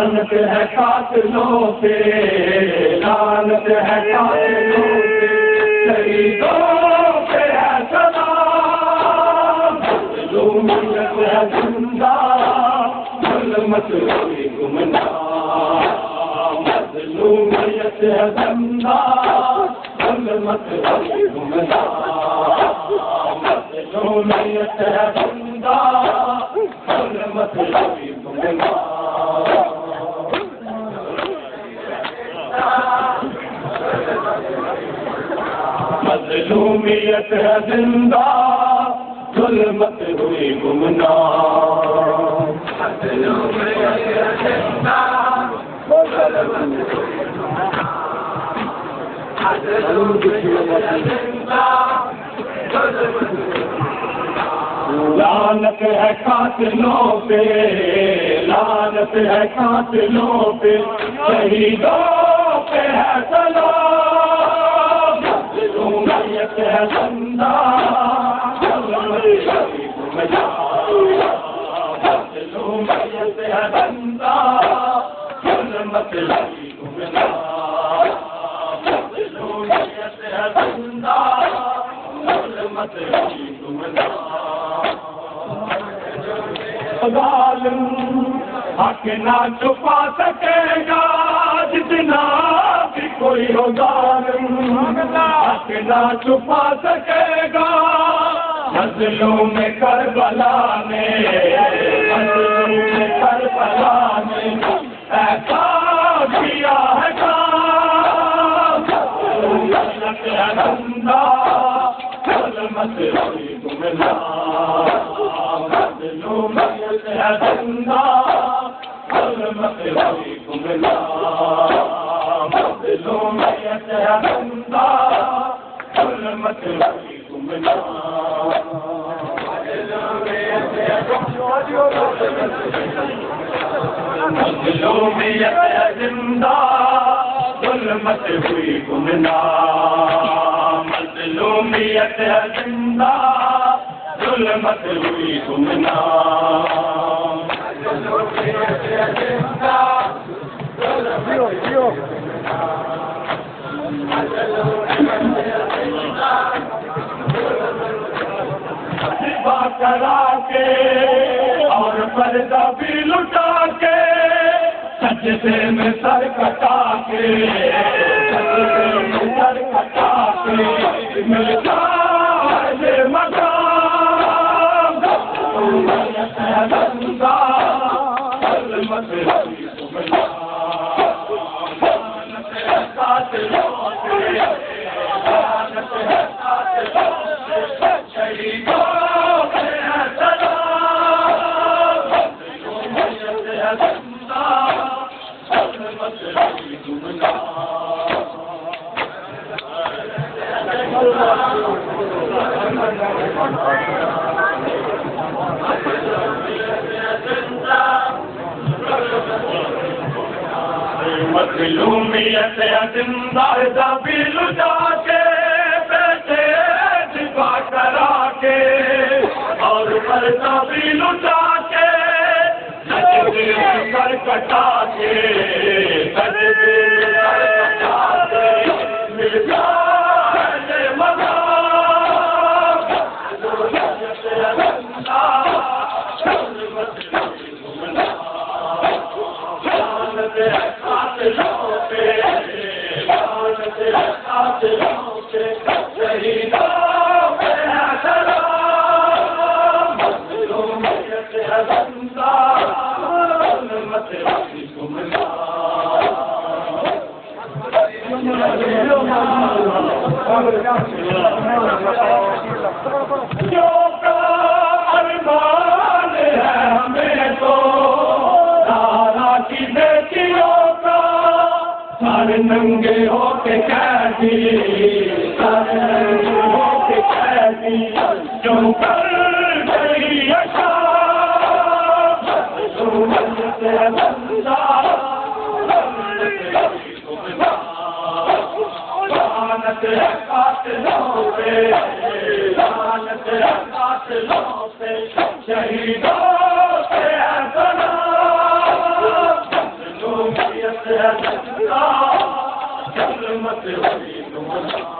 لعنت ہے قاتلوں پہ، لعنت ہے قاتلوں پہ، شہیدوں پہ ہے سلام، مظلومیت ہے زندہ، ظلمت ہوئی گمنام، مظلومیت ہے زندہ، ظلمت ہوئی گمنام، مظلومیت ہے زندہ، ظلمت ہوئی گمنام۔ مظلومیت ہے زندہ، ظلمت ہوئی گمنام، مظلومیت ہے زندہ، لعنت ہے قاتلوں پہ، لعنت ہے قاتلوں پہ، شہیدوں پہ ہے سلام، مظلومیت ہے زندہ، ظلمت ہوئی گمنام، مظلومیت ہے زندہ، ظلمت ہوئی گمنام، مظلومیت ہے زندہ، ظلمت ہوئی گمنام۔ ظالم حق نہ چھپا سکے گا، جتنا بھی کوئی ہو ظالم حق نہ چھپا سکے گا، مظلوم کربلا میں، مظلوم کربلا میں ایسا کیا ہے کام، ظلمت ہے زندہ، ظلمت ہوئی گمنام، مظلومیت ہے زندہ، ظلمت ہوئی گمنام، مظلومیت ہے زندہ، ظلمت ہوئی گمنام۔ مظلومیت ہے زندہ، ظلمت ہوئی گمنام، مظلومیت ہے زندہ، ظلمت ہوئی گمنام، مظلومیت ہے زندہ، ذبح کرا کے اور پردہ بھی لٹا کے، سجدے میں سر کٹا کے، سجدے میں سر کٹا کے، ملتا ہے یہ مقام، ظلمت ہے زندہ، ظلمت ہوئی گمنام، لعنت ہے قاتلوں پہ، لعنت ہے قاتلوں پہ، شہیدوں پہ ہے سلام، مظلومیت ہے زندہ، ظلمت ہوئی گمنام۔ مظلومیت ہے زندہ، دبی لٹا کے، بیٹے ذبح کرا کے اور پردہ بھی لٹا کے، سجدے میں سر کٹا کے، سجدے میں سر کٹا کے، ملتا ہے یہ مقام، ظلمت ہے زندہ، ظلمت ہوئی گمنام، لعنت ہے قاتلوں پہ، لعنت ہے قاتلوں پہ، شہیدوں پہ ہے سلام، مظلومیت ہے زندہ، ظلمت ہوئی گمنام۔ جو کا ارمان ہے ہمیں تو دارا کی بیٹیوں کا، سارے ننگے ہو کے قیدی، سارے ننگے ہو کے قیدی، جو کر گئی شام، ظلمت ہے زندہ، لعنت ہے قاتلوں پہ، لعنت ہے قاتلوں پہ، شہیدوں پہ ہے سلام، شریعت ہے زندہ، ظلمت ہوئی گمراہ